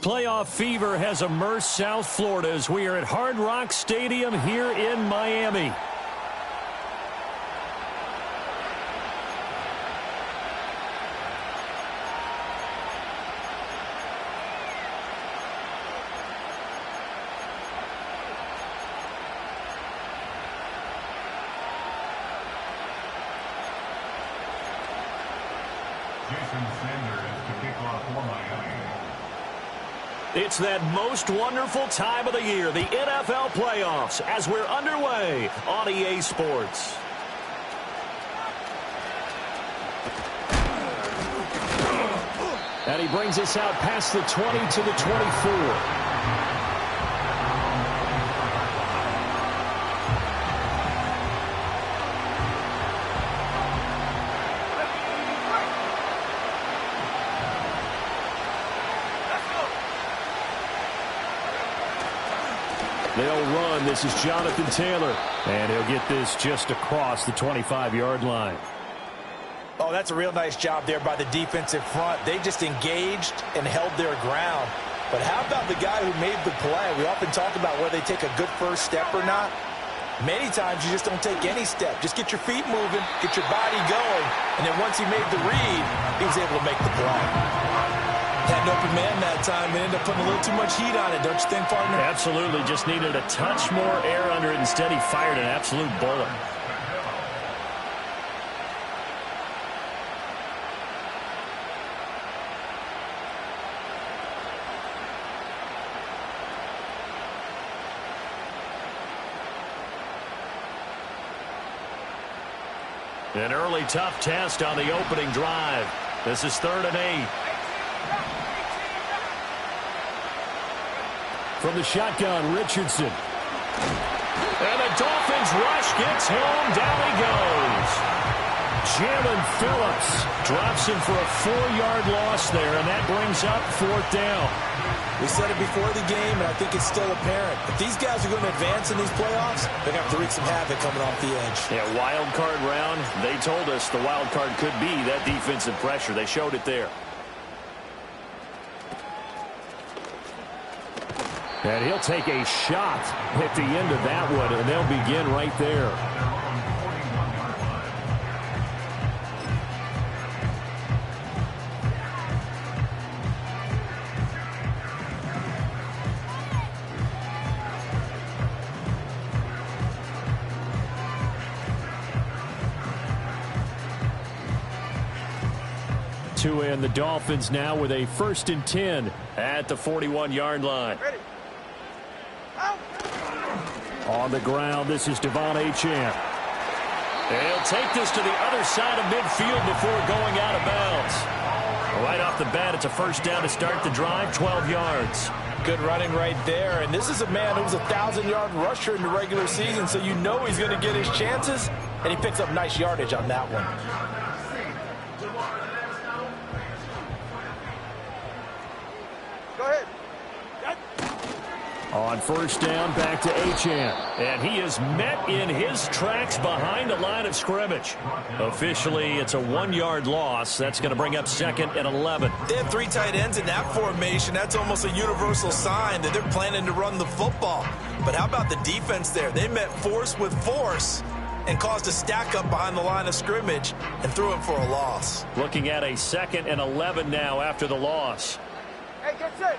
Playoff fever has immersed South Florida as we are at Hard Rock Stadium here in Miami. It's that most wonderful time of the year, the NFL playoffs, as we're underway on EA Sports. And he brings us out past the 20 to the 24. They'll run. This is Jonathan Taylor. And he'll get this just across the 25-yard line. Oh, that's a real nice job there by the defensive front. They just engaged and held their ground. But how about the guy who made the play? We often talk about whether they take a good first step or not. Many times you just don't take any step. Just get your feet moving, get your body going, and then once he made the read, he was able to make the play. Had an open man that time and ended up putting a little too much heat on it, don't you think, partner? Absolutely. Just needed a touch more air under it. Instead, he fired an absolute bullet. An early tough test on the opening drive. This is 3rd and 8. From the shotgun, Richardson. And the Dolphins rush gets home. Down he goes. Jalen Phillips drops him for a 4-yard loss there, and that brings up 4th down. We said it before the game, and I think it's still apparent. If these guys are going to advance in these playoffs, they're going to have to wreak some havoc coming off the edge. Yeah, wild card round. They told us the wild card could be that defensive pressure. They showed it there. And he'll take a shot at the end of that one, and they'll begin right there. And the Dolphins now with a 1st and 10 at the 41-yard line. Ready. On the ground, this is Devon Achane. He'll take this to the other side of midfield before going out of bounds. Right off the bat, it's a 1st down to start the drive, 12 yards. Good running right there, and this is a man who was a 1,000-yard rusher in the regular season, so you know he's going to get his chances, and he picks up nice yardage on that one. On 1st down, back to Achane. And he is met in his tracks behind the line of scrimmage. Officially, it's a 1-yard loss. That's going to bring up 2nd and 11. They have 3 tight ends in that formation. That's almost a universal sign that they're planning to run the football. But how about the defense there? They met force with force, and caused a stack up behind the line of scrimmage and threw him for a loss. Looking at a 2nd and 11 now after the loss. Hey, get set.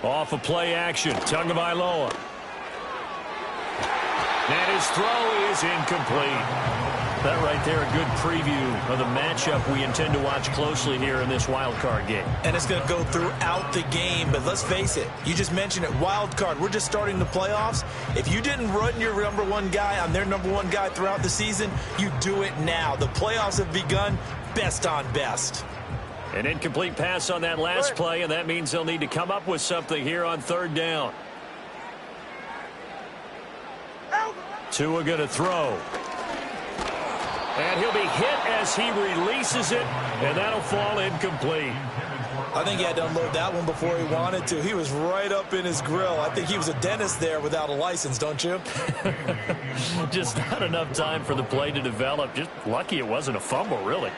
Off of play action, Tagovailoa. And his throw is incomplete. That right there, a good preview of the matchup we intend to watch closely here in this wild card game. And it's going to go throughout the game, but let's face it, you just mentioned it, wild card. We're just starting the playoffs. If you didn't run your number one guy on their number one guy throughout the season, you do it now. The playoffs have begun, best on best. An incomplete pass on that last play, and that means they'll need to come up with something here on 3rd down. Tua going to throw. And he'll be hit as he releases it, and that'll fall incomplete. I think he had to unload that one before he wanted to. He was right up in his grill. I think he was a dentist there without a license, don't you? Just not enough time for the play to develop. Just lucky it wasn't a fumble, really.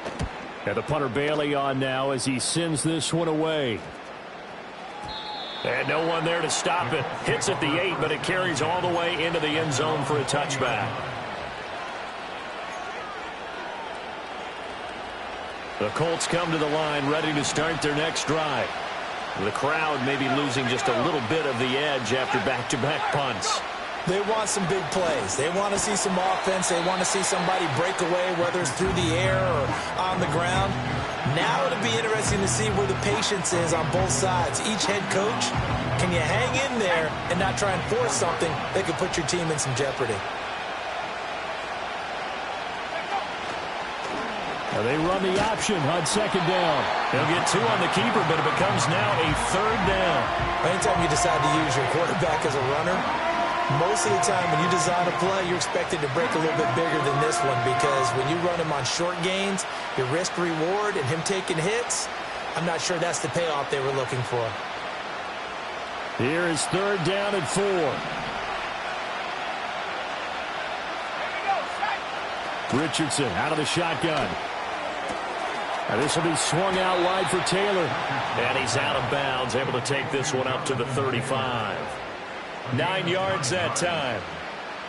And the punter Bailey on now as he sends this one away. And no one there to stop it. Hits at the 8, but it carries all the way into the end zone for a touchback. The Colts come to the line ready to start their next drive. The crowd may be losing just a little bit of the edge after back-to-back punts. They want some big plays. They want to see some offense. They want to see somebody break away, whether it's through the air or on the ground. Now it'll be interesting to see where the patience is on both sides. Each head coach, can you hang in there and not try and force something that could put your team in some jeopardy? They run the option on 2nd down. They'll get 2 on the keeper, but it becomes now a 3rd down. Anytime you decide to use your quarterback as a runner, most of the time when you design a play, you're expected to break a little bit bigger than this one, because when you run him on short gains, your risk-reward and him taking hits, I'm not sure that's the payoff they were looking for. Here is 3rd down and 4. Richardson out of the shotgun. And this will be swung out wide for Taylor. And he's out of bounds, able to take this one up to the 35. 9 yards that time.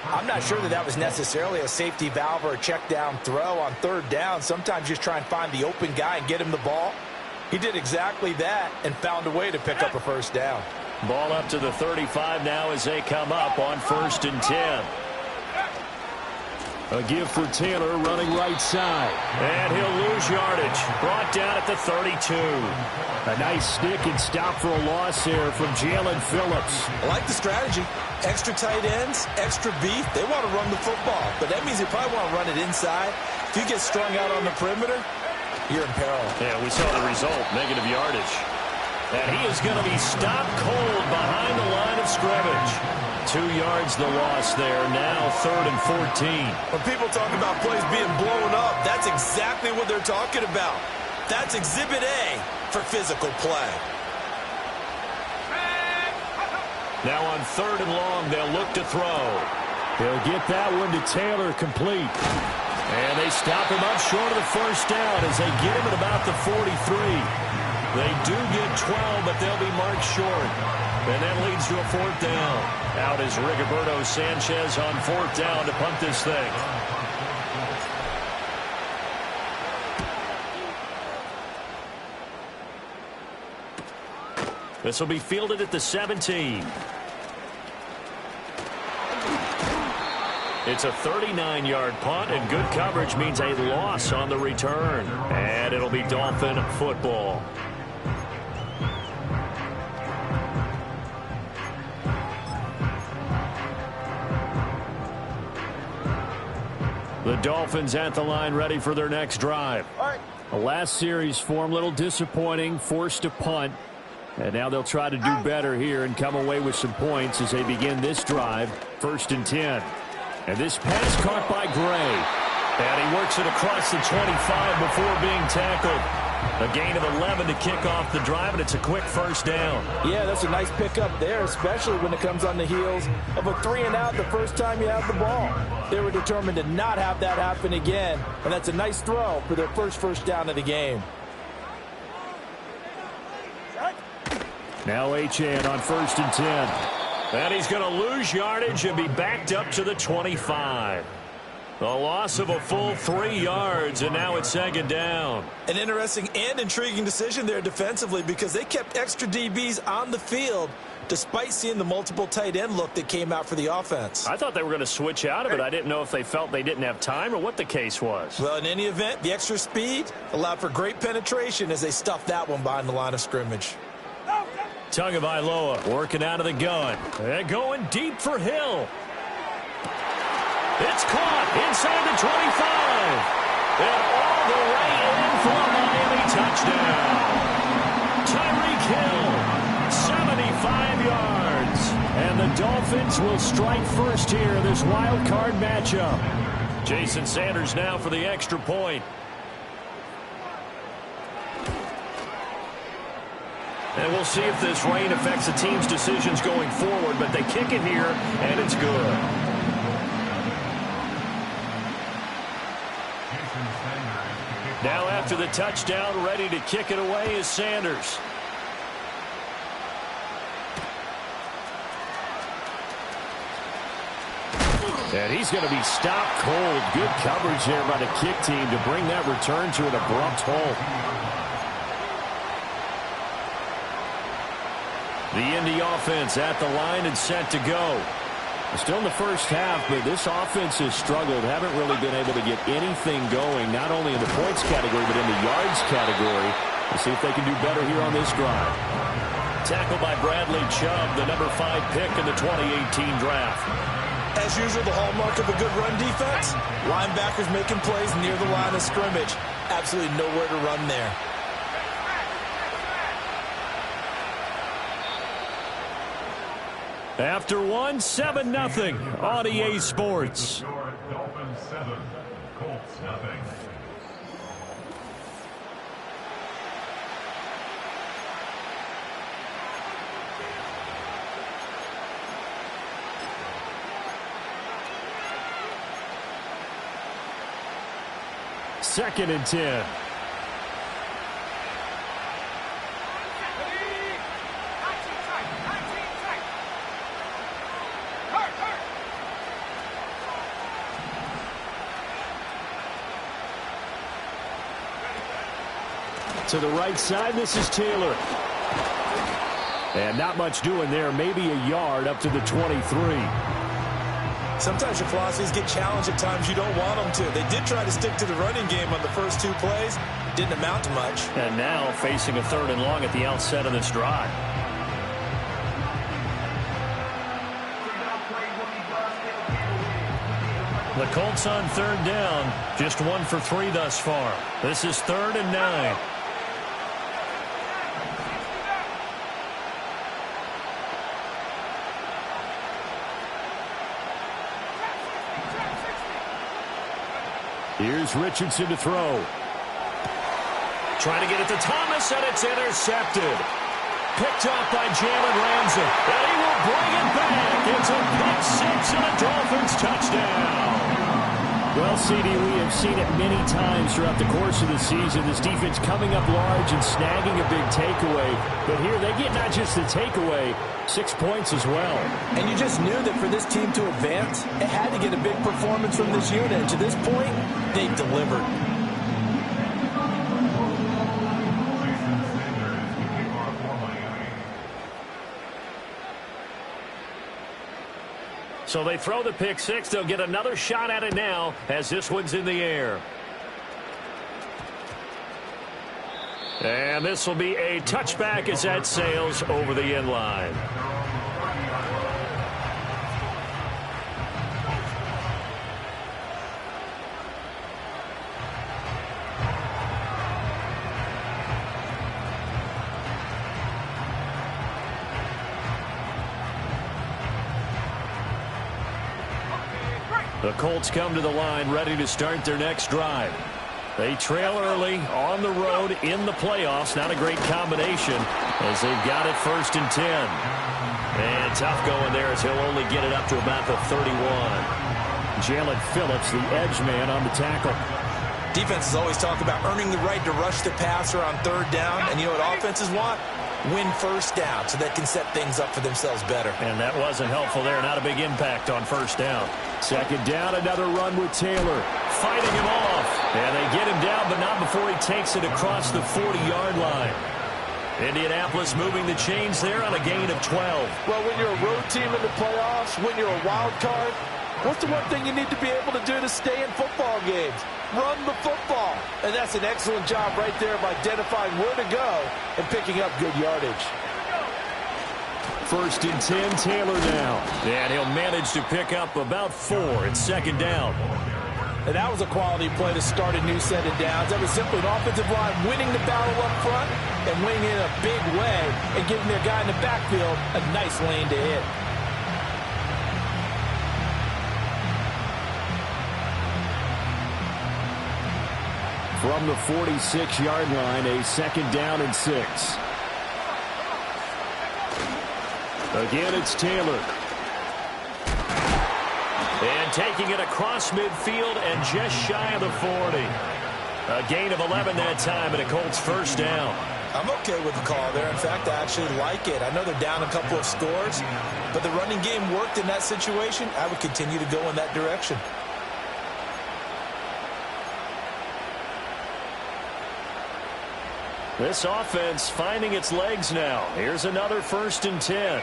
I'm not sure that was necessarily a safety valve or a check down throw on 3rd down. Sometimes just try and find the open guy and get him the ball. He did exactly that and found a way to pick up a 1st down. Ball up to the 35 now as they come up on 1st and 10. A give for Taylor running right side. And he'll lose yardage. Brought down at the 32. A nice stick and stop for a loss there from Jalen Phillips. I like the strategy. Extra tight ends, extra beef. They want to run the football, but that means they probably want to run it inside. If you get strung out on the perimeter, you're in peril. Yeah, we saw the result, negative yardage. And he is going to be stopped cold behind the line of scrimmage. 2 yards the loss there. Now 3rd and 14. When people talk about plays being blown up, that's exactly what they're talking about. That's Exhibit A for physical play. Now on 3rd and long, they'll look to throw. They'll get that one to Taylor complete. And they stop him up short of the 1st down as they get him at about the 43. They do get 12, but they'll be marked short. And that leads to a 4th down. Out is Rigoberto Sanchez on 4th down to punt this thing. This will be fielded at the 17. It's a 39-yard punt, and good coverage means a loss on the return. And it'll be Dolphin football. The Dolphins at the line ready for their next drive. The last series form a little disappointing, forced to punt. And now they'll try to do better here and come away with some points as they begin this drive. 1st and 10. And this pass caught by Gray. And he works it across the 25 before being tackled. A gain of 11 to kick off the drive, and it's a quick 1st down. Yeah, that's a nice pickup there, especially when it comes on the heels of a 3-and-out the first time you have the ball. They were determined to not have that happen again, and that's a nice throw for their first down of the game. Now Achane on 1st and 10. And he's going to lose yardage and be backed up to the 25. A loss of a full 3 yards, and now it's second down. An interesting and intriguing decision there defensively because they kept extra DBs on the field despite seeing the multiple tight end look that came out for the offense. I thought they were going to switch out of it. I didn't know if they felt they didn't have time or what the case was. Well, in any event, the extra speed allowed for great penetration as they stuffed that one behind the line of scrimmage. Tagovailoa working out of the gun. And going deep for Hill. It's caught inside the 25. And all the way in for a Miami touchdown. Tyreek Hill, 75 yards. And the Dolphins will strike first here in this wild card matchup. Jason Sanders now for the extra point. And we'll see if this rain affects the team's decisions going forward, but they kick it here, and it's good. Now after the touchdown, ready to kick it away is Sanders. And he's going to be stopped cold. Good coverage there by the kick team to bring that return to an abrupt halt. The Indy offense at the line and set to go. Still in the first half, but this offense has struggled. Haven't really been able to get anything going, not only in the points category, but in the yards category. We'll see if they can do better here on this drive. Tackled by Bradley Chubb, the number 5 pick in the 2018 draft. As usual, the hallmark of a good run defense, linebackers making plays near the line of scrimmage. Absolutely nowhere to run there. After 7-0 on EA Sports. Dolphins 7, Colts 0. Second and 10. To the right side, this is Taylor. And not much doing there, maybe a yard up to the 23. Sometimes your philosophies get challenged at times you don't want them to. They did try to stick to the running game on the first 2 plays. Didn't amount to much. And now facing a 3rd and long at the outset of this drive. The Colts on 3rd down, just 1 for 3 thus far. This is 3rd and 9. Here's Richardson to throw. Trying to get it to Thomas, and it's intercepted. Picked off by Jalen Ramsey. And he will bring it back. It's a pick 6 and a Dolphins touchdown. Well, CD, we have seen it many times throughout the course of the season. This defense coming up large and snagging a big takeaway. But here they get not just the takeaway, 6 points as well. And you just knew that for this team to advance, it had to get a big performance from this unit. And to this point, they've delivered. So they throw the pick 6. They'll get another shot at it now as this one's in the air. And this will be a touchback as that sails over the end line. The Colts come to the line ready to start their next drive. They trail early on the road in the playoffs. Not a great combination as they've got it 1st and 10. And tough going there as he'll only get it up to about the 31. Jalen Phillips, the edge man on the tackle. Defenses always talk about earning the right to rush the passer on 3rd down. And you know what offenses want? win first down so they can set things up for themselves better. And that wasn't helpful there. Not a big impact on first down. Second down, another run with Taylor. Fighting him off. And they get him down, but not before he takes it across the 40-yard line. Indianapolis moving the chains there on a gain of 12. Well, when you're a road team in the playoffs, when you're a wild card, what's the one thing you need to be able to do to stay in football games? Run the football. And that's an excellent job right there of identifying where to go and picking up good yardage. First and 10, Taylor now. And he'll manage to pick up about 4 at second down. And that was a quality play to start a new set of downs. That was simply an offensive line winning the battle up front and winning it in a big way and giving their guy in the backfield a nice lane to hit. From the 46-yard line, a second down and 6. Again, it's Taylor. And taking it across midfield and just shy of the 40. A gain of 11 that time and a Colts first down. I'm okay with the call there. In fact, I actually like it. I know they're down a couple of scores, but the running game worked in that situation. I would continue to go in that direction. This offense finding its legs now. Here's another first and 10.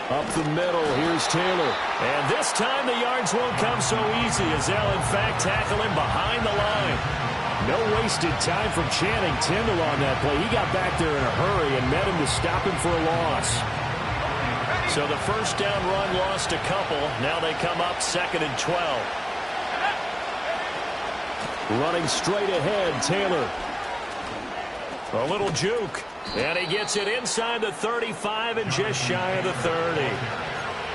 Up the middle, here's Taylor. And this time the yards won't come so easy as they'll in fact tackle him behind the line. No wasted time from Channing Tindall on that play. He got back there in a hurry and met him to stop him for a loss. So the first down run lost a couple. Now they come up second and 12. Running straight ahead, Taylor. A little juke. And he gets it inside the 35 and just shy of the 30.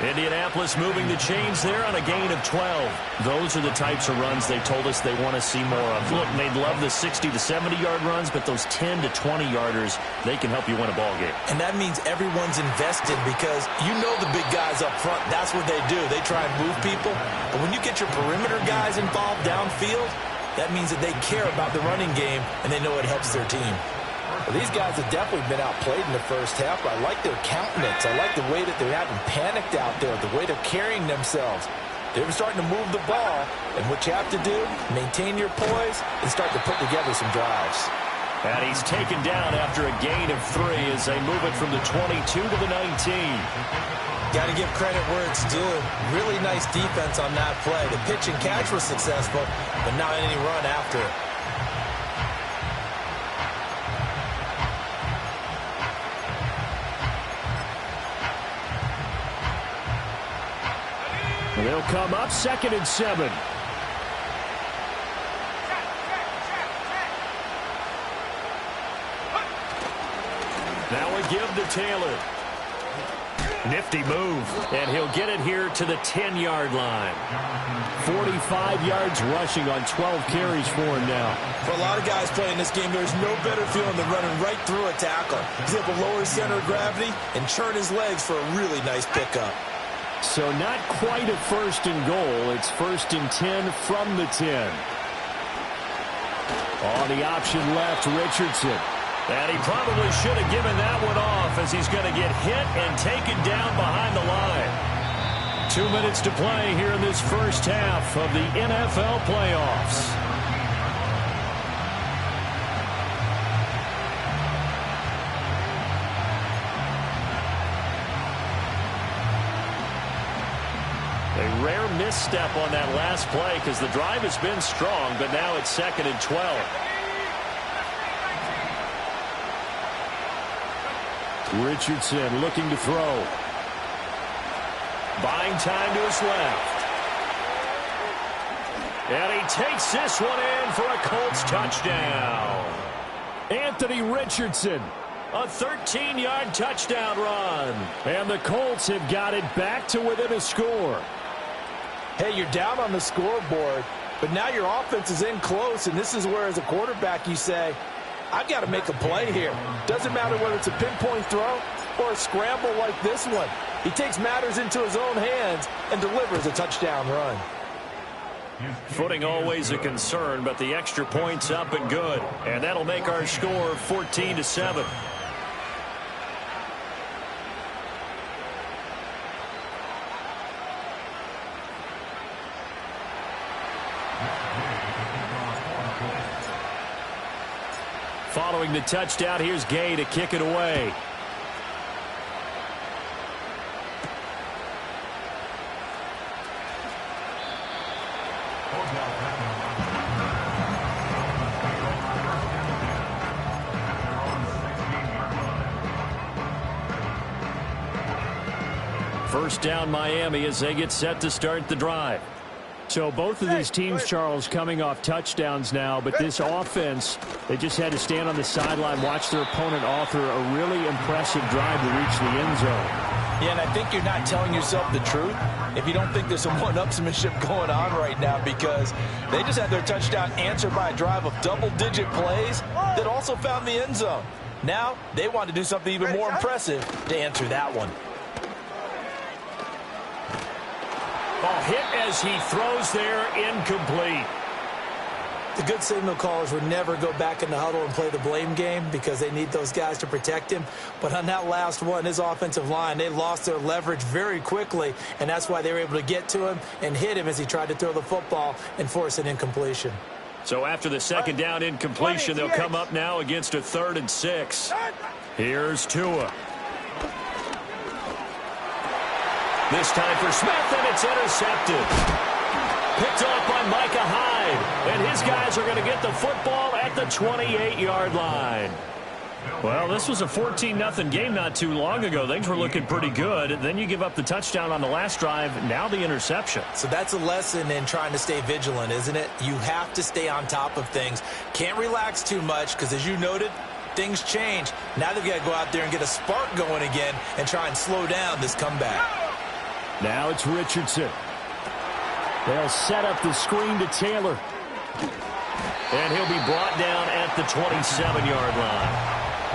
Indianapolis moving the chains there on a gain of 12. Those are the types of runs they told us they want to see more of. Look, they'd love the 60 to 70-yard runs, but those 10 to 20-yarders, they can help you win a ball game. And that means everyone's invested because you know the big guys up front, that's what they do. They try and move people. But when you get your perimeter guys involved downfield, that means that they care about the running game and they know it helps their team. Well, these guys have definitely been outplayed in the first half, but I like their countenance. I like the way that they haven't panicked out there, the way they're carrying themselves. They're starting to move the ball, and what you have to do, maintain your poise and start to put together some drives. And he's taken down after a gain of 3 as they move it from the 22 to the 19. Got to give credit where it's due. Really nice defense on that play. The pitch and catch was successful, but not any run after it. They'll come up second and 7. Now we give to Taylor. Nifty move, and he'll get it here to the 10-yard line. 45 yards rushing on 12 carries for him now. For a lot of guys playing this game, there's no better feeling than running right through a tackle. He's able to lower his center of gravity and churn his legs for a really nice pickup. So not quite a first and goal. It's first and 10 from the 10. On the option left, Richardson. And he probably should have given that one off as he's going to get hit and taken down behind the line. 2 minutes to play here in this first half of the NFL playoffs. A rare misstep on that last play because the drive has been strong, but now it's second and 12. Richardson looking to throw. Buying time to his left. And he takes this one in for a Colts touchdown. Anthony Richardson. A 13-yard touchdown run. And the Colts have got it back to within a score. Hey, you're down on the scoreboard, but now your offense is in close, and this is where, as a quarterback, you say, I've got to make a play here. Doesn't matter whether it's a pinpoint throw or a scramble like this one. He takes matters into his own hands and delivers a touchdown run. Footing always a concern, but the extra point's up and good. And that'll make our score 14-7. Following the touchdown, here's Gay to kick it away. First down Miami as they get set to start the drive. So both of these teams, Charles, coming off touchdowns now, but this offense, they just had to stand on the sideline, watch their opponent author a really impressive drive to reach the end zone. Yeah, and I think you're not telling yourself the truth if you don't think there's some one-upsmanship going on right now, because they just had their touchdown answered by a drive of double-digit plays that also found the end zone. Now they want to do something even more impressive to answer that one. Ball hit as he throws there, incomplete. The good signal callers would never go back in the huddle and play the blame game because they need those guys to protect him. But on that last one, his offensive line, they lost their leverage very quickly, and that's why they were able to get to him and hit him as he tried to throw the football and force an incompletion. So after the second down incompletion, they'll come up now against a 3rd and 6. Here's Tua. This time for Smith, and it's intercepted. Picked off by Micah Hyde, and his guys are going to get the football at the 28-yard line. Well, this was a 14-0 game not too long ago. Things were looking pretty good. Then you give up the touchdown on the last drive, now the interception. So that's a lesson in trying to stay vigilant, isn't it? You have to stay on top of things. Can't relax too much because, as you noted, things change. Now they've got to go out there and get a spark going again and try and slow down this comeback. Now it's Richardson. They'll set up the screen to Taylor. And he'll be brought down at the 27-yard line.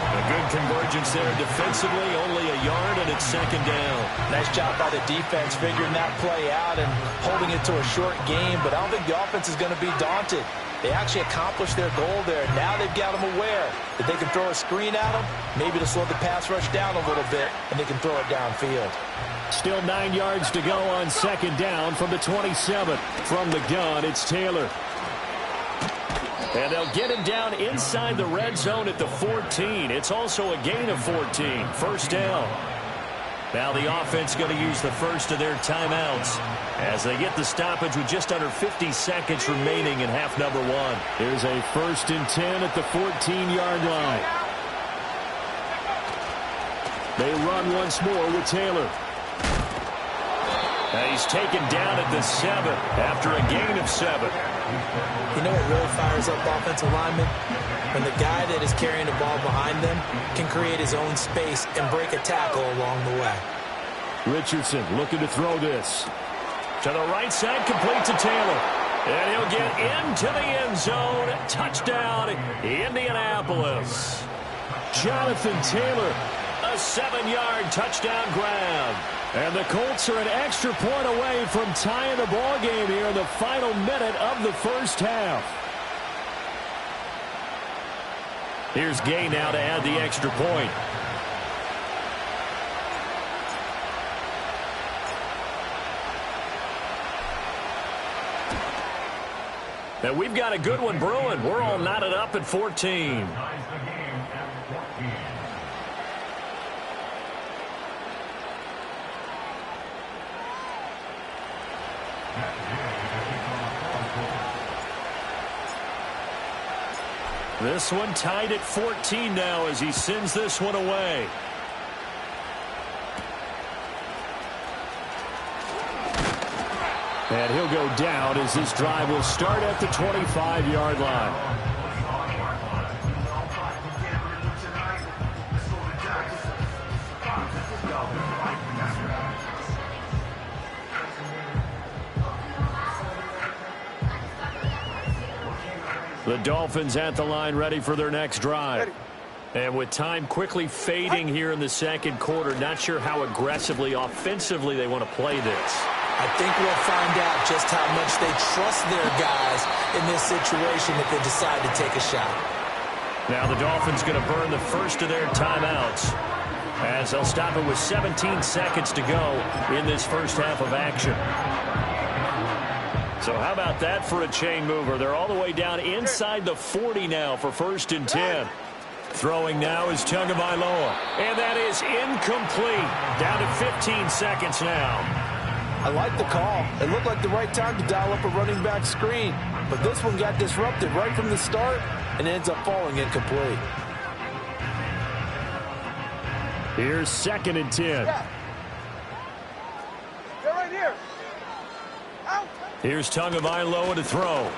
A good convergence there defensively, only a yard, and it's second down. Nice job by the defense figuring that play out and holding it to a short game, but I don't think the offense is going to be daunted. They actually accomplished their goal there. Now they've got them aware that they can throw a screen at them, maybe to slow the pass rush down a little bit, and they can throw it downfield. Still 9 yards to go on second down from the 27. From the gun, it's Taylor. And they'll get him down inside the red zone at the 14. It's also a gain of 14. First down. Now the offense going to use the first of their timeouts as they get the stoppage with just under 50 seconds remaining in half number 1. Here's a 1st and 10 at the 14-yard line. They run once more with Taylor. And he's taken down at the 7 after a gain of 7. You know what really fires up offensive linemen? When the guy that is carrying the ball behind them can create his own space and break a tackle along the way. Richardson looking to throw this. To the right side, complete to Taylor. And he'll get into the end zone. Touchdown, Indianapolis. Jonathan Taylor. A 7-yard touchdown grab. And the Colts are an extra point away from tying the ball game here in the final minute of the first half. Here's Gay now to add the extra point. And we've got a good one brewing. We're all knotted up at 14. This one tied at 14 now as he sends this one away. And he'll go down as this drive will start at the 25-yard line. The Dolphins at the line ready for their next drive. And with time quickly fading here in the second quarter, not sure how aggressively, offensively they want to play this. I think we'll find out just how much they trust their guys in this situation if they decide to take a shot. Now the Dolphins going to burn the first of their timeouts as they'll stop it with 17 seconds to go in this first half of action. So how about that for a chain mover? They're all the way down inside the 40 now for 1st and 10. Throwing now is Tagovailoa. And that is incomplete. Down to 15 seconds now. I like the call. It looked like the right time to dial up a running back screen. But this one got disrupted right from the start and ends up falling incomplete. Here's 2nd and 10. Yeah. They're right here. Out. Here's Tagovailoa to throw.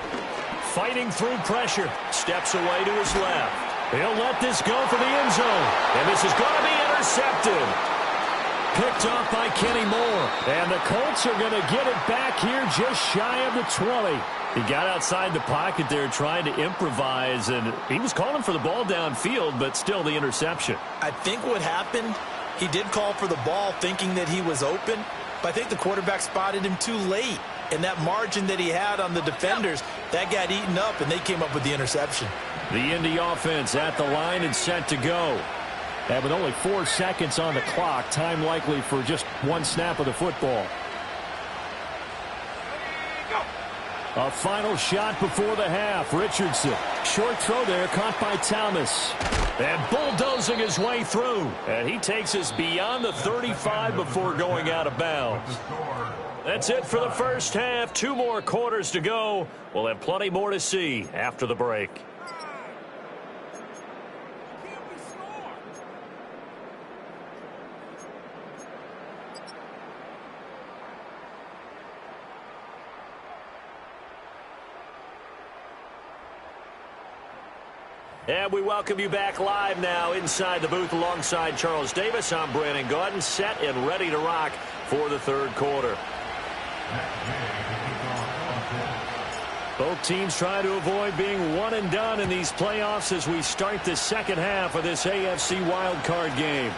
Fighting through pressure. Steps away to his left. He'll let this go for the end zone. And this is going to be intercepted. Picked off by Kenny Moore. And the Colts are going to get it back here just shy of the 20. He got outside the pocket there trying to improvise, and he was calling for the ball downfield, but still the interception. I think what happened, he did call for the ball thinking that he was open, but I think the quarterback spotted him too late. And that margin that he had on the defenders, that got eaten up, and they came up with the interception. The Indy offense at the line and set to go. And with only 4 seconds on the clock, time likely for just one snap of the football. A final shot before the half. Richardson. Short throw there, caught by Thomas. And bulldozing his way through. And he takes us beyond the 35 before going out of bounds. That's it for the first half. 2 more quarters to go. We'll have plenty more to see after the break. And we welcome you back live now inside the booth alongside Charles Davis. I'm Brandon Gaudin, set and ready to rock for the third quarter. Both teams try to avoid being one and done in these playoffs as we start the second half of this AFC wildcard game.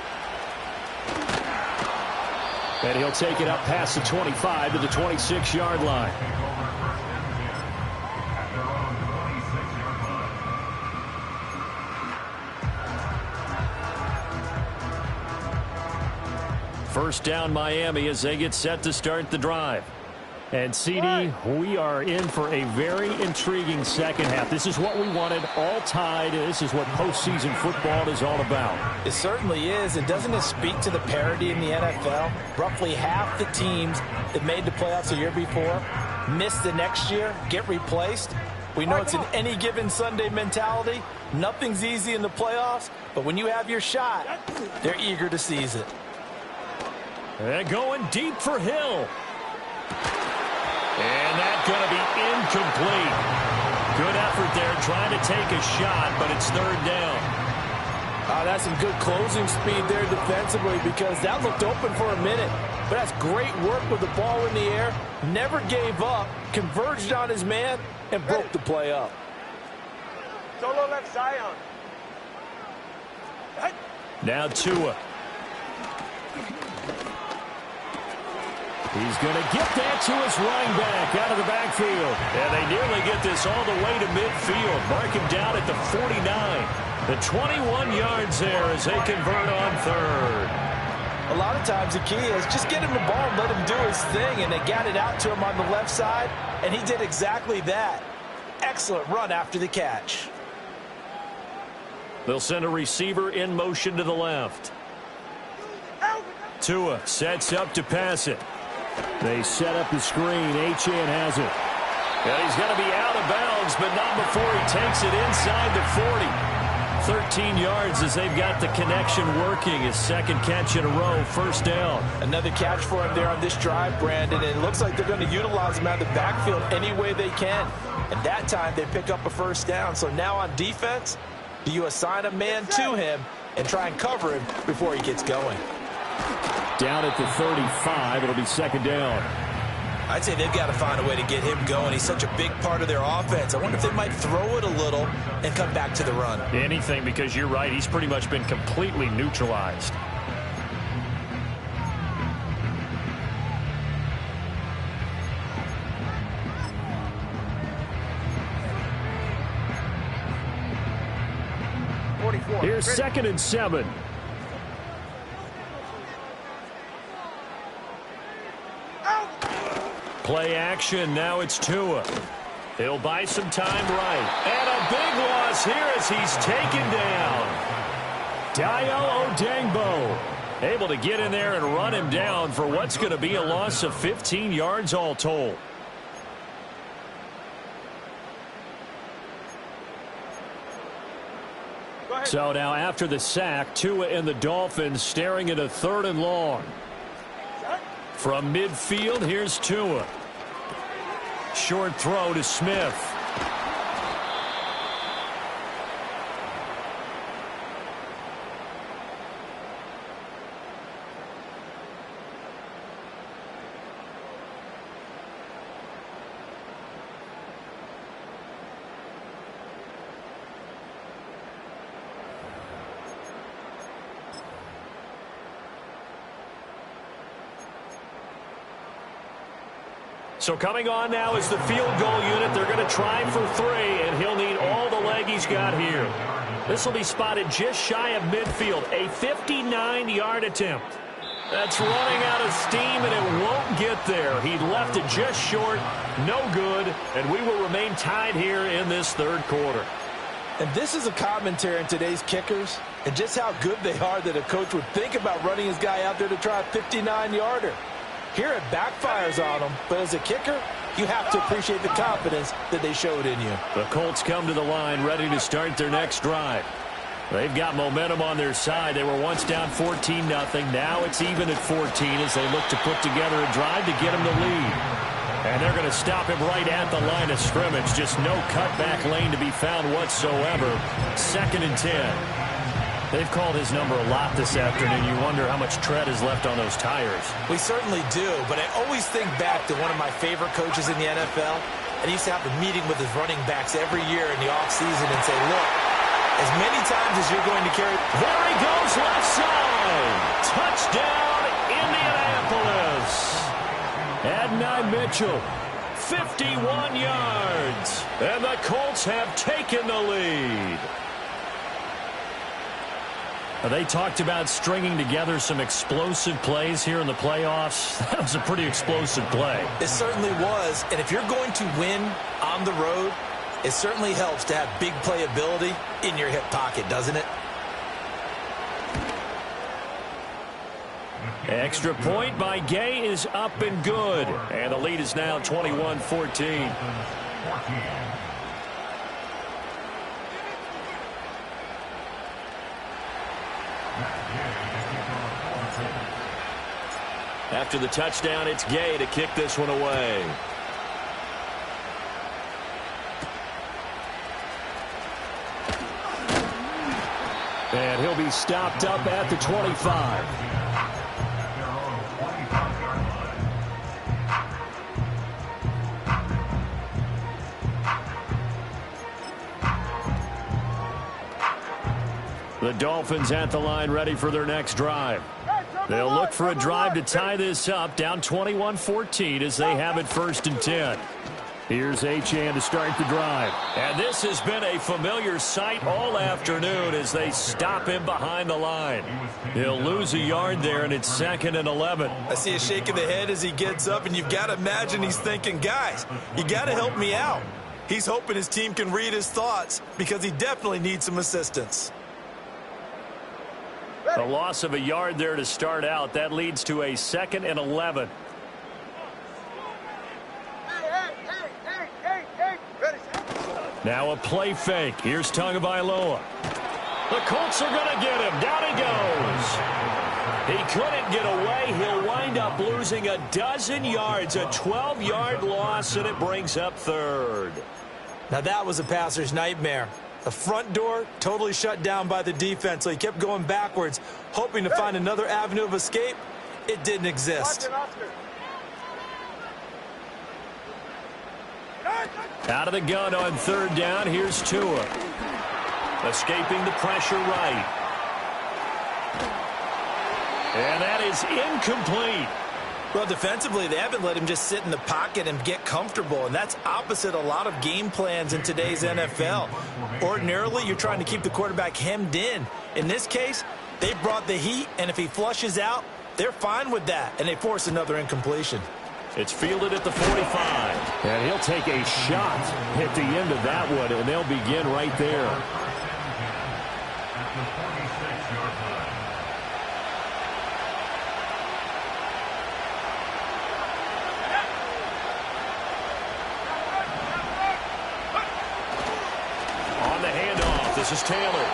And he'll take it up past the 25 to the 26-yard line. First down Miami as they get set to start the drive. And CD, we are in for a very intriguing second half. This is what we wanted, all tied. This is what postseason football is all about. It certainly is, and doesn't it speak to the parity in the NFL? Roughly half the teams that made the playoffs the year before miss the next year, get replaced. We know it's an any given Sunday mentality. Nothing's easy in the playoffs, but when you have your shot, they're eager to seize it. And going deep for Hill. And that's going to be incomplete. Good effort there trying to take a shot, but it's third down. That's some good closing speed there defensively because that looked open for a minute. But that's great work with the ball in the air. Never gave up, converged on his man, and broke the play up. Solo left Zion. Now Tua. He's going to get that to his running back out of the backfield. And they nearly get this all the way to midfield. Mark him down at the 49. The 21 yards there as they convert on third. A lot of times the key is just get him the ball and let him do his thing. And they got it out to him on the left side. And he did exactly that. Excellent run after the catch. They'll send a receiver in motion to the left. Tua sets up to pass it. They set up the screen. Achane has it. And he's going to be out of bounds, but not before he takes it inside the 40. 13 yards as they've got the connection working. His second catch in a row, first down. Another catch for him there on this drive, Brandon. And it looks like they're going to utilize him out of the backfield any way they can. And that time they pick up a first down. So now on defense, do you assign a man to him and try and cover him before he gets going? Down at the 35, it'll be second down. I'd say they've got to find a way to get him going. He's such a big part of their offense. I wonder if they might throw it a little and come back to the run. Anything, because you're right. He's pretty much been completely neutralized. Here's 2nd and 7. Play action. Now it's Tua. He'll buy some time right. And a big loss here as he's taken down. Dayo Odengbo able to get in there and run him down for what's going to be a loss of 15 yards all told. So now after the sack, Tua and the Dolphins staring at a 3rd and long. From midfield, here's Tua. Short throw to Smith. So coming on now is the field goal unit. They're going to try for 3, and he'll need all the leg he's got here. This will be spotted just shy of midfield. A 59-yard attempt. That's running out of steam, and it won't get there. He left it just short. No good, and we will remain tied here in this 3rd quarter. And this is a commentary on today's kickers and just how good they are that a coach would think about running his guy out there to try a 59-yarder. Here it backfires on them, but as a kicker, you have to appreciate the confidence that they showed in you. The Colts come to the line ready to start their next drive. They've got momentum on their side. They were once down 14-0. Now it's even at 14 as they look to put together a drive to get them the lead. And they're going to stop him right at the line of scrimmage. Just no cutback lane to be found whatsoever. 2nd and 10. They've called his number a lot this afternoon. You wonder how much tread is left on those tires. We certainly do, but I always think back to one of my favorite coaches in the NFL. And he used to have a meeting with his running backs every year in the offseason and say, look, as many times as you're going to carry. There he goes, left side. Touchdown, Indianapolis. Adonai Mitchell, 51 yards. And the Colts have taken the lead. They talked about stringing together some explosive plays here in the playoffs. That was a pretty explosive play. It certainly was. And if you're going to win on the road, it certainly helps to have big playability in your hip pocket, doesn't it? Extra point by Gay is up and good. And the lead is now 21-14. After the touchdown, it's Gay to kick this one away. And he'll be stopped up at the 25. The Dolphins at the line ready for their next drive. They'll look for a drive to tie this up, down 21-14 as they have it 1st and 10. Here's Achane to start the drive. And this has been a familiar sight all afternoon as they stop him behind the line. He'll lose a yard there, and it's 2nd and 11. I see a shake of the head as he gets up, and you've got to imagine he's thinking, guys, you got to help me out. He's hoping his team can read his thoughts because he definitely needs some assistance. A loss of a yard there to start out. That leads to a 2nd and 11. Now a play fake. Here's Tagovailoa. The Colts are going to get him. Down he goes. He couldn't get away. He'll wind up losing a dozen yards. A 12-yard loss, and it brings up 3rd. Now that was a passer's nightmare. The front door totally shut down by the defense, so he kept going backwards, hoping to find another avenue of escape. It didn't exist. Out of the gun on 3rd down, here's Tua. Escaping the pressure right. And that is incomplete. Well, defensively, they haven't let him just sit in the pocket and get comfortable, and that's opposite a lot of game plans in today's NFL. Ordinarily, you're trying to keep the quarterback hemmed in. In this case, they brought the heat, and if he flushes out, they're fine with that, and they force another incompletion. It's fielded at the 45, and he'll take a shot at the end of that one, and they'll begin right there. This is Taylor.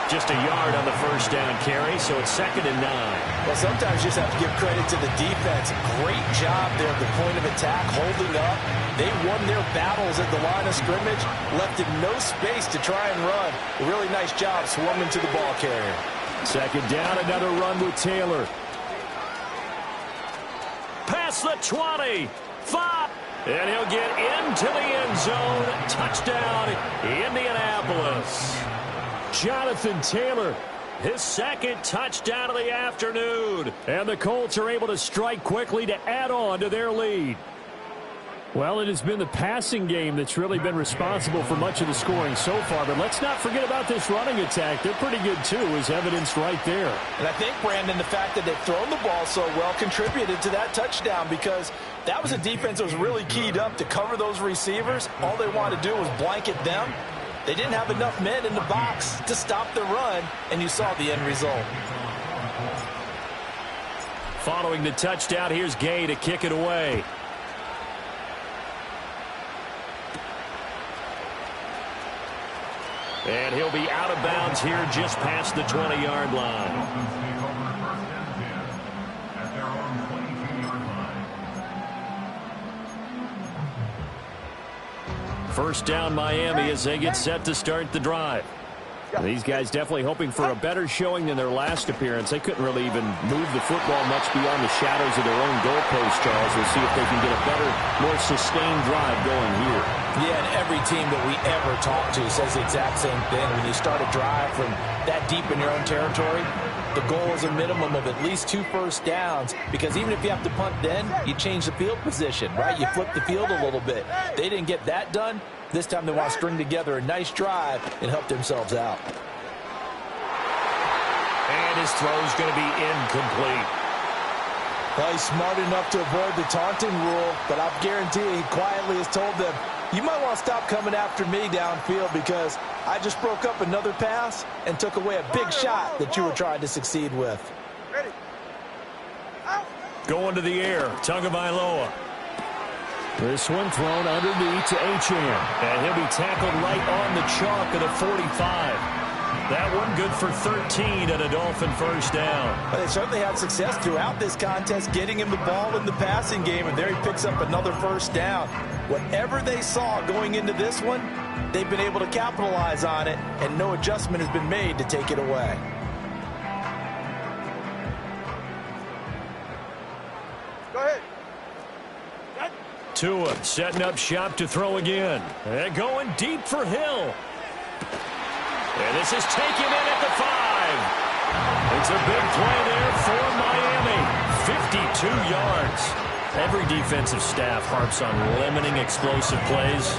Just a yard on the first down carry, so it's 2nd and 9. Well, sometimes you just have to give credit to the defense. Great job there at the point of attack, holding up. They won their battles at the line of scrimmage, left him no space to try and run. A really nice job swarming to the ball carrier. 2nd down, another run with Taylor. Past the 20. 5. And he'll get into the end zone. Touchdown, Indianapolis. Jonathan Taylor, his 2nd touchdown of the afternoon. And the Colts are able to strike quickly to add on to their lead. Well, it has been the passing game that's really been responsible for much of the scoring so far. But let's not forget about this running attack. They're pretty good, too, as evidenced right there. And I think, Brandon, the fact that they've thrown the ball so well contributed to that touchdown, because that was a defense that was really keyed up to cover those receivers. All they wanted to do was blanket them. They didn't have enough men in the box to stop the run, and you saw the end result. Following the touchdown, here's Gay to kick it away. And he'll be out of bounds here just past the 20-yard line. First down Miami as they get set to start the drive. These guys definitely hoping for a better showing than their last appearance. They couldn't really even move the football much beyond the shadows of their own goalpost, Charles. We'll see if they can get a better, more sustained drive going here. Yeah, and every team that we ever talk to says the exact same thing. When you start a drive from that deep in your own territory, the goal is a minimum of at least 2 first downs, because even if you have to punt then, you change the field position, right? You flip the field a little bit. They didn't get that done. This time they want to string together a nice drive and help themselves out. And his throw's going to be incomplete. Well, he's smart enough to avoid the taunting rule, but I guarantee he quietly has told them, you might want to stop coming after me downfield, because I just broke up another pass and took away a big shot that you were trying to succeed with. Ready. Out. Going to the air, Tagovailoa. This one thrown underneath to Achane. And he'll be tackled right on the chalk of the 45. That one good for 13 and a Dolphin first down. Well, they certainly had success throughout this contest, getting him the ball in the passing game, and there he picks up another first down. Whatever they saw going into this one, they've been able to capitalize on it, and no adjustment has been made to take it away. Go ahead. Tua setting up shop to throw again. And going deep for Hill. And this is taken in at the 5. It's a big play there for Miami. 52 yards. Every defensive staff harps on limiting explosive plays.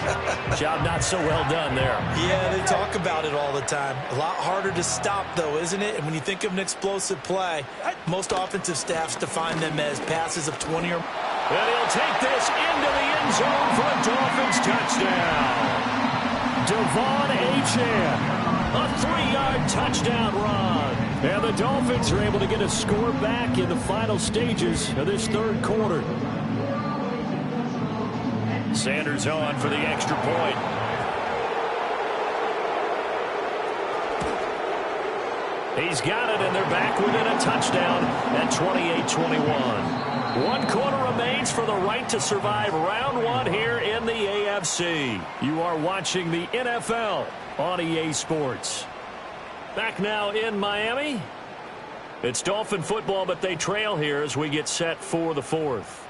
Job not so well done there. Yeah, they talk about it all the time. A lot harder to stop, though, isn't it? And when you think of an explosive play, most offensive staffs define them as passes of 20 or... And he'll take this into the end zone for a Dolphins touchdown. Devon Achane. A 3-yard touchdown run. And the Dolphins are able to get a score back in the final stages of this third quarter. Sanders on for the extra point. He's got it, and they're back within a touchdown at 28-21. 1 quarter remains for the right to survive round 1 here in the AFC. You are watching the NFL on EA Sports. Back now in Miami. It's Dolphin football, but they trail here as we get set for the 4th.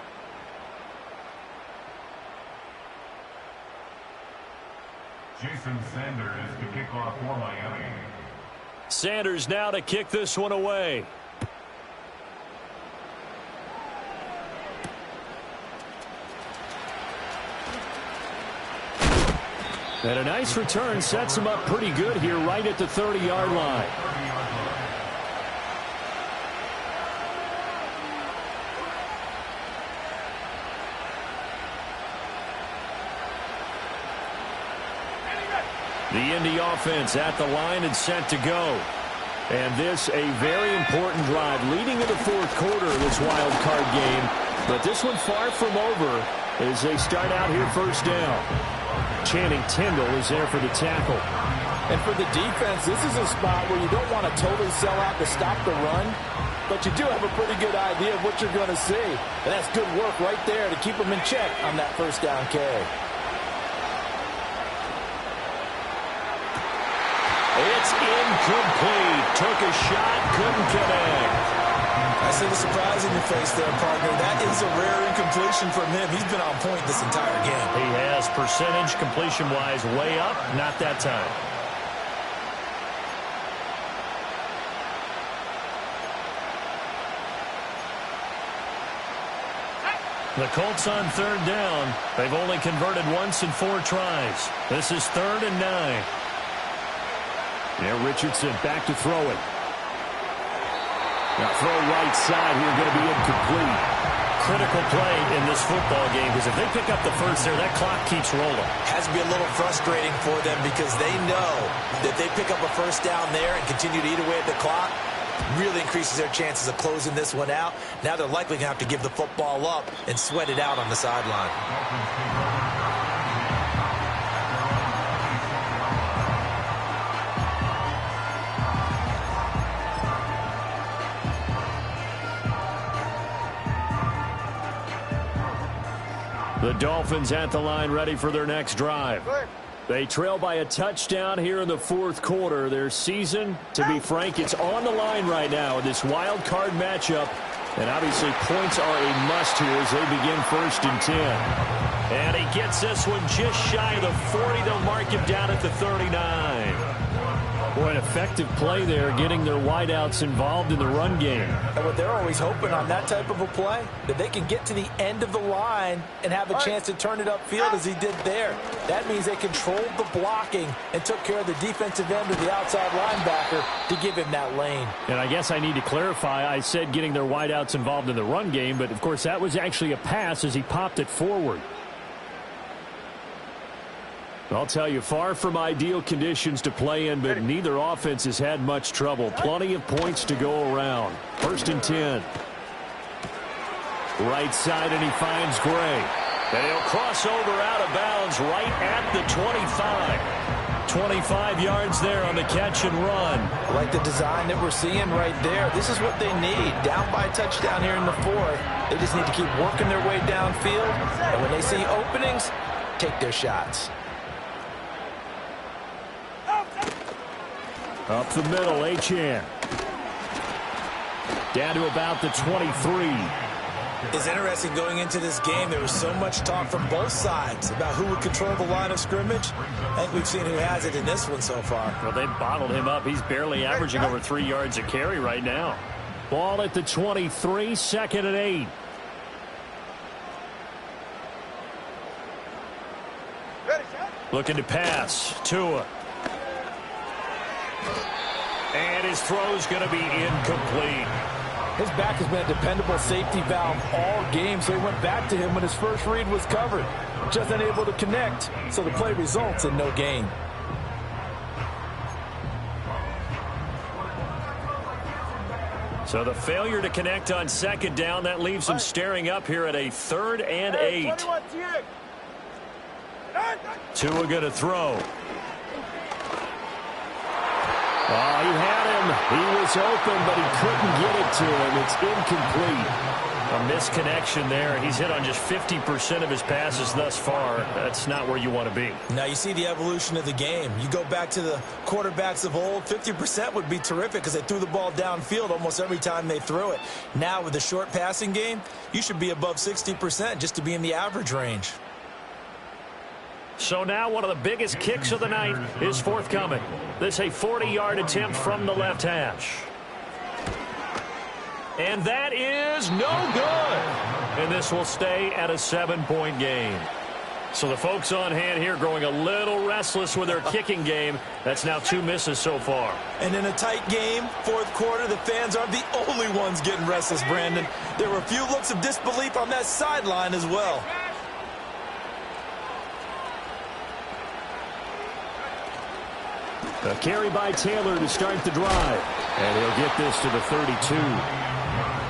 Jason Sanders to kick off for Miami. Sanders now to kick this one away. And a nice return sets him up pretty good here right at the 30-yard line. The Indy offense at the line and set to go. And this a very important drive leading in the fourth quarter of this wild card game. But this one far from over as they start out here first down. Channing Tindall is there for the tackle. And for the defense, this is a spot where you don't want to totally sell out to stop the run, but you do have a pretty good idea of what you're going to see. And that's good work right there to keep them in check on that first down carry. It's incomplete. Took a shot, couldn't connect. I see the surprise in your face there, partner. That is a rare incompletion from him. He's been on point this entire game. He has percentage completion-wise way up. Not that time. The Colts on third down. They've only converted once in 4 tries. This is 3rd and 9. Yeah, Richardson back to throw it. Now throw right side here, going to be incomplete. Critical play in this football game because if they pick up the first there, that clock keeps rolling. Has to be a little frustrating for them because they know that they pick up a first down there and continue to eat away at the clock. Really increases their chances of closing this one out. Now they're likely going to have to give the football up and sweat it out on the sideline. The Dolphins at the line ready for their next drive. They trail by a touchdown here in the fourth quarter. Their season, to be frank, it's on the line right now in this wild card matchup. And obviously points are a must here as they begin 1st and 10. And he gets this one just shy of the 40. They'll mark him down at the 39. Boy, an effective play there, getting their wideouts involved in the run game. And what they're always hoping on that type of a play, that they can get to the end of the line and have a chance to turn it upfield as he did there. That means they controlled the blocking and took care of the defensive end of the outside linebacker to give him that lane. And I guess I need to clarify, I said getting their wideouts involved in the run game, but of course that was actually a pass as he popped it forward. I'll tell you, far from ideal conditions to play in, but neither offense has had much trouble. Plenty of points to go around. 1st and 10. Right side, and he finds Gray. And he'll cross over out of bounds right at the 25. 25 yards there on the catch and run. I like the design that we're seeing right there. This is what they need. Down by a touchdown here in the 4th. They just need to keep working their way downfield. And when they see openings, take their shots. Up the middle, Achane. Down to about the 23. It's interesting going into this game. There was so much talk from both sides about who would control the line of scrimmage. I think we've seen who has it in this one so far. Well, they've bottled him up. He's barely averaging over 3 yards a carry right now. Ball at the 23, 2nd and 8. Looking to pass. Tua. And his throw's going to be incomplete. His back has been a dependable safety valve all game, so he went back to him when his first read was covered. Just unable to connect, so the play results in no gain. So the failure to connect on 2nd down, that leaves him staring up here at a 3rd and 8. Tua going to throw. Oh, he had him. He was open, but he couldn't get it to him. It's incomplete. A misconnection there. He's hit on just 50% of his passes thus far. That's not where you want to be. Now you see the evolution of the game. You go back to the quarterbacks of old, 50% would be terrific because they threw the ball downfield almost every time they threw it. Now with the short passing game, you should be above 60% just to be in the average range. So now one of the biggest kicks of the night is forthcoming. This a 40-yard attempt from the left hash. And that is no good. And this will stay at a 7-point game. So the folks on hand here growing a little restless with their kicking game. That's now 2 misses so far. And in a tight game, fourth quarter, the fans aren't the only ones getting restless, Brandon. There were a few looks of disbelief on that sideline as well. A carry by Taylor to start the drive. And he'll get this to the 32.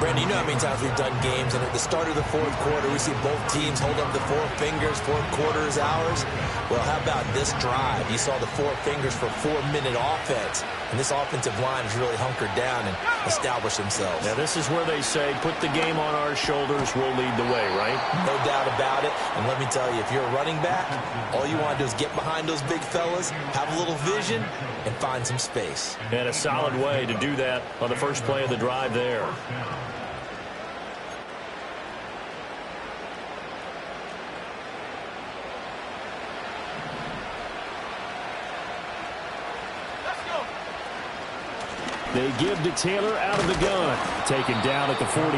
Brandon, you know how many times we've done games, and at the start of the fourth quarter, we see both teams hold up the 4 fingers, fourth quarter is ours. Well, how about this drive? You saw the 4 fingers for 4-minute offense, and this offensive line has really hunkered down and established themselves. Now, this is where they say, put the game on our shoulders, we'll lead the way, right? No doubt about it, and let me tell you, if you're a running back, all you want to do is get behind those big fellas, have a little vision, and find some space. And a solid way to do that on the first play of the drive there. They give to Taylor out of the gun. Taken down at the 42.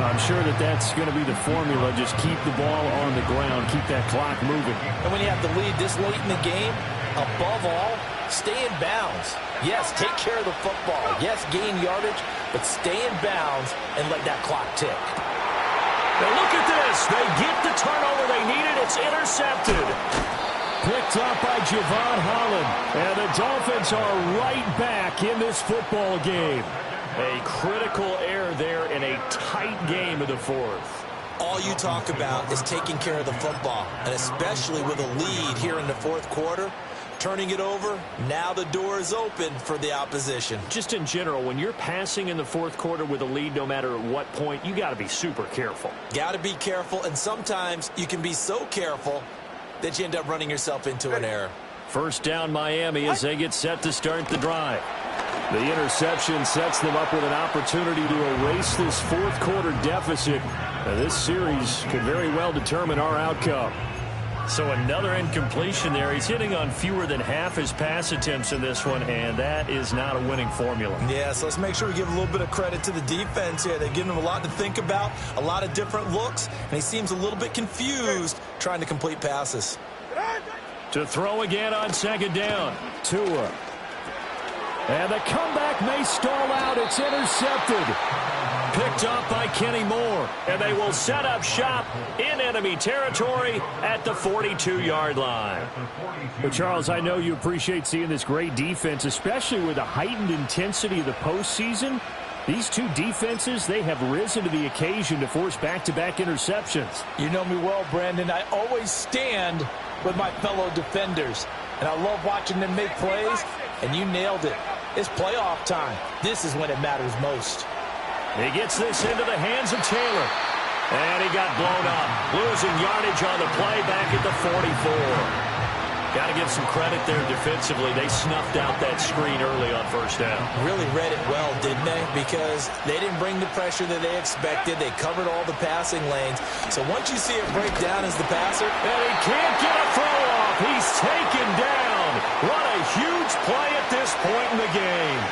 I'm sure that that's going to be the formula. Just keep the ball on the ground. Keep that clock moving. And when you have to lead this late in the game, above all, stay in bounds. Yes, take care of the football. Yes, gain yardage, but stay in bounds and let that clock tick. Now look at this. They get the turnover they needed. It's intercepted. Picked up by Javon Holland. And the Dolphins are right back in this football game. A critical error there in a tight game of the fourth. All you talk about is taking care of the football, and especially with a lead here in the fourth quarter, turning it over, now the door is open for the opposition. Just in general, when you're passing in the fourth quarter with a lead, no matter at what point, you got to be super careful. Got to be careful, and sometimes you can be so careful that you end up running yourself into an error. First down Miami as they get set to start the drive. The interception sets them up with an opportunity to erase this fourth quarter deficit. Now, this series could very well determine our outcome. So another incompletion there. He's hitting on fewer than half his pass attempts in this one, and that is not a winning formula. Yeah, so let's make sure we give a little bit of credit to the defense here. They've given him a lot to think about, a lot of different looks, and he seems a little bit confused trying to complete passes. To throw again on second down. Tua. And the comeback may stall out. It's intercepted. Picked up by Kenny Moore. And they will set up shop in enemy territory at the 42-yard line. Well, Charles, I know you appreciate seeing this great defense, especially with the heightened intensity of the postseason. These two defenses, they have risen to the occasion to force back-to-back interceptions. You know me well, Brandon. I always stand with my fellow defenders. And I love watching them make plays, and you nailed it. It's playoff time. This is when it matters most. He gets this into the hands of Taylor. And he got blown up. Losing yardage on the play back at the 44. Got to give some credit there defensively. They snuffed out that screen early on first down. Really read it well, didn't they? Because they didn't bring the pressure that they expected. They covered all the passing lanes. So once you see it break down as the passer. And he can't get a throw off. He's taken down. What a huge play at this point in the game.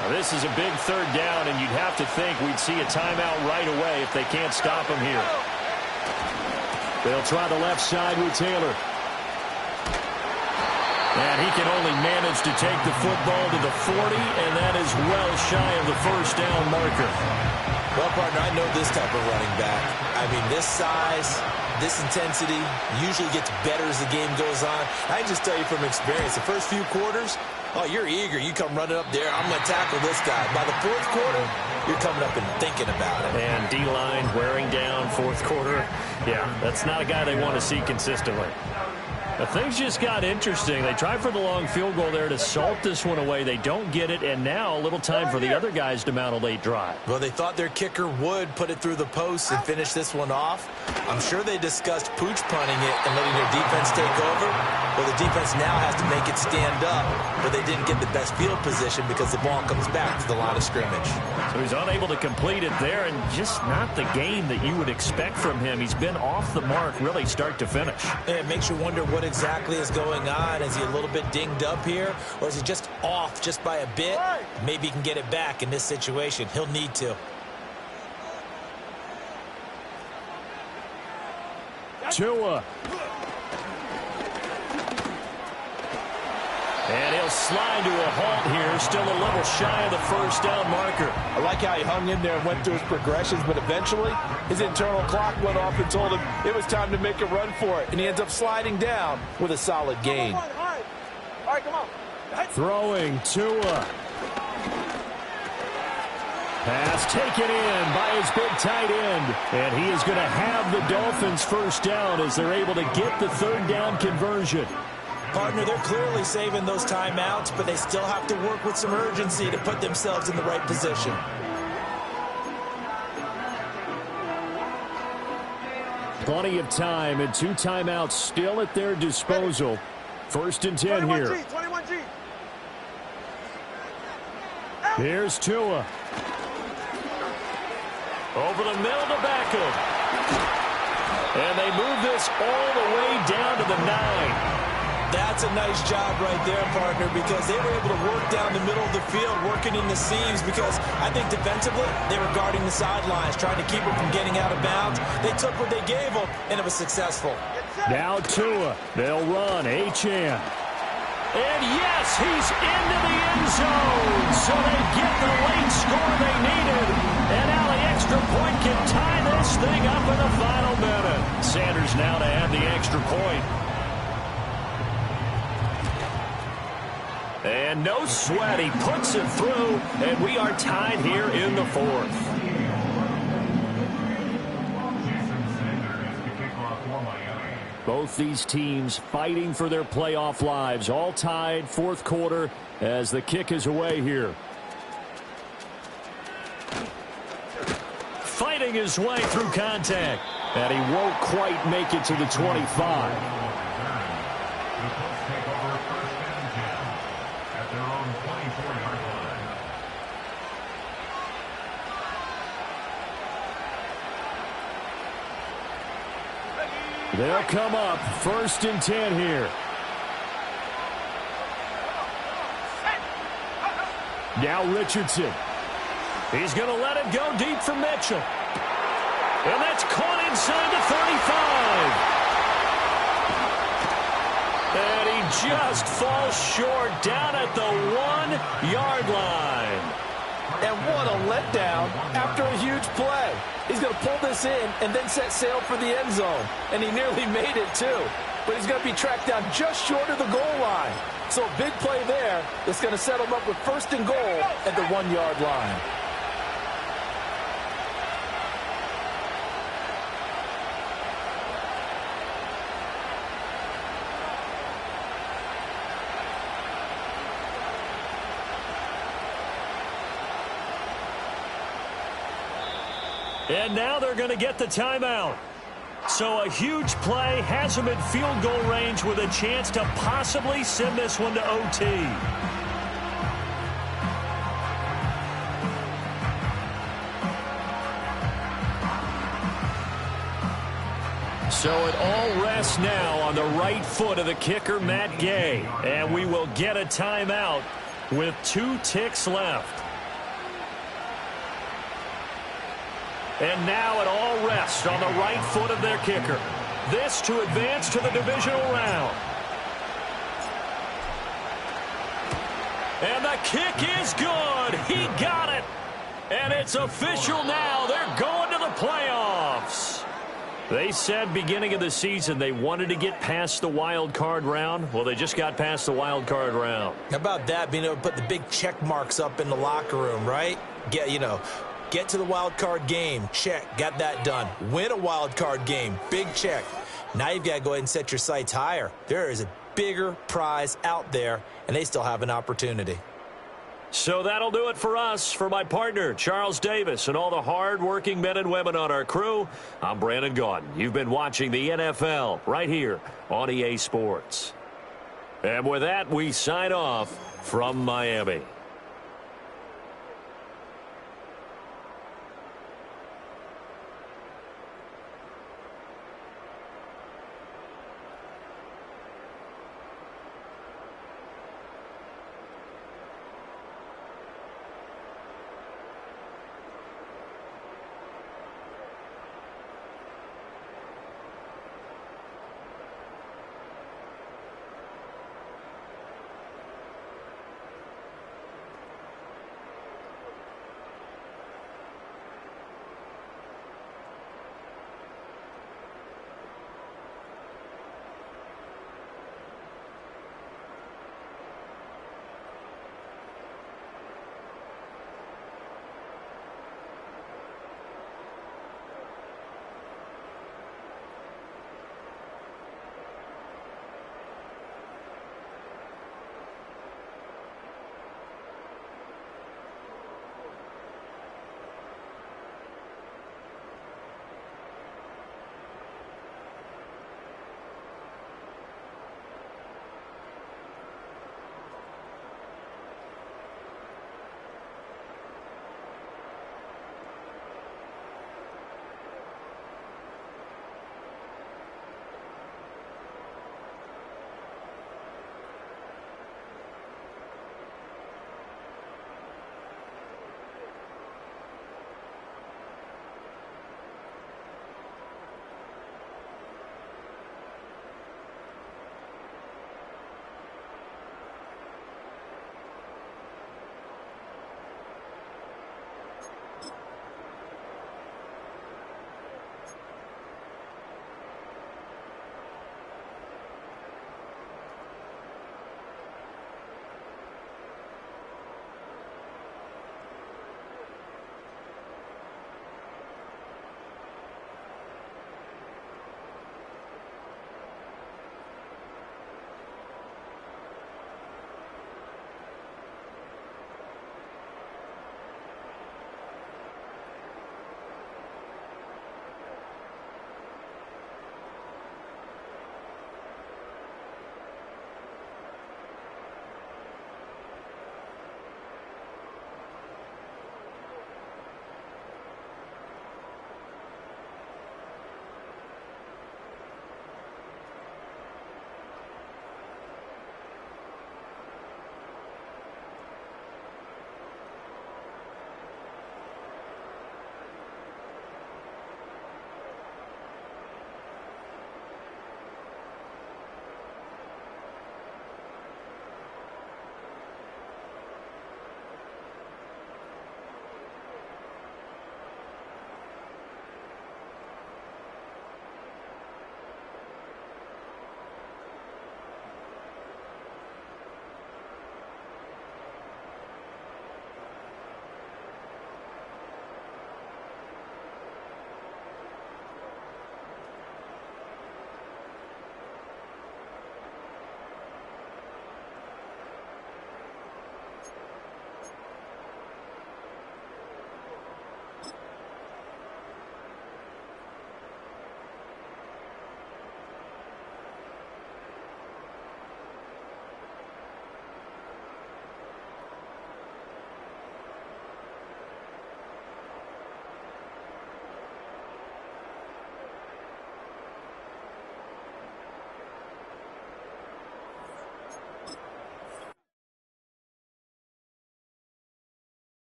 Now, this is a big third down, and you'd have to think we'd see a timeout right away if they can't stop him here. They'll try the left side with Taylor. And he can only manage to take the football to the 40, and that is well shy of the first down marker. Well, partner, I know this type of running back. I mean, this size, this intensity usually gets better as the game goes on. I can just tell you from experience, the first few quarters, oh, you're eager. You come running up there. I'm going to tackle this guy. By the fourth quarter, you're coming up and thinking about it. And D-line wearing down fourth quarter. Yeah, that's not a guy they want to see consistently. But things just got interesting. They tried for the long field goal there to salt this one away. They don't get it, and now a little time for the other guys to mount a late drive. Well, they thought their kicker would put it through the post and finish this one off. I'm sure they discussed pooch punting it and letting their defense take over. Well, the defense now has to make it stand up, but they didn't get the best field position because the ball comes back to the line of scrimmage. So he's unable to complete it there, and just not the game that you would expect from him. He's been off the mark really start to finish. And it makes you wonder what exactly is going on. Is he a little bit dinged up here, or is he just off just by a bit? Maybe he can get it back in this situation. He'll need to. Tua. And he'll slide to a halt here, still a little shy of the first down marker. I like how he hung in there and went through his progressions, but eventually his internal clock went off and told him it was time to make a run for it, and he ends up sliding down with a solid gain. All right, come on. Throwing Tua. Pass taken in by his big tight end. And he is going to have the Dolphins first down as they're able to get the third down conversion. Partner, they're clearly saving those timeouts, but they still have to work with some urgency to put themselves in the right position. Plenty of time and 2 timeouts still at their disposal. First and 10 here. 21G. Here's Tua. Over the middle to Beckham. And they move this all the way down to the 9. That's a nice job right there, partner, because they were able to work down the middle of the field, working in the seams, because I think defensively they were guarding the sidelines, trying to keep them from getting out of bounds. They took what they gave them, and it was successful. Now Tua. They'll run. Achane. And yes, he's into the end zone. So they get the late score they needed. And now the extra point can tie this thing up in the final minute. Sanders now to add the extra point. And no sweat, he puts it through, and we are tied here in the 4th. Both these teams fighting for their playoff lives, all tied 4th quarter as the kick is away here. Fighting his way through contact, and he won't quite make it to the 25. They'll come up first and 10 here. Now Richardson. He's going to let it go deep for Mitchell. And that's caught inside the 35. And he just falls short down at the 1-yard line. And what a letdown after a huge play. He's going to pull this in and then set sail for the end zone. And he nearly made it, too. But he's going to be tracked down just short of the goal line. So a big play there that's going to set him up with first and goal at the 1-yard line. And now they're going to get the timeout. So a huge play has them in field goal range with a chance to possibly send this one to OT. So it all rests now on the right foot of the kicker, Matt Gay. And we will get a timeout with 2 ticks left. And now it all rests on the right foot of their kicker. This to advance to the divisional round. And the kick is good. He got it. And it's official now. They're going to the playoffs. They said beginning of the season they wanted to get past the wild card round. Well, they just got past the wild card round. How about that, being able to put the big check marks up in the locker room, right? Get to the wild card game. Check. Got that done. Win a wild card game. Big check. Now you've got to go ahead and set your sights higher. There is a bigger prize out there, and they still have an opportunity. So that'll do it for us. For my partner, Charles Davis, and all the hard-working men and women on our crew, I'm Brandon Gaudin. You've been watching the NFL right here on EA Sports. And with that, we sign off from Miami.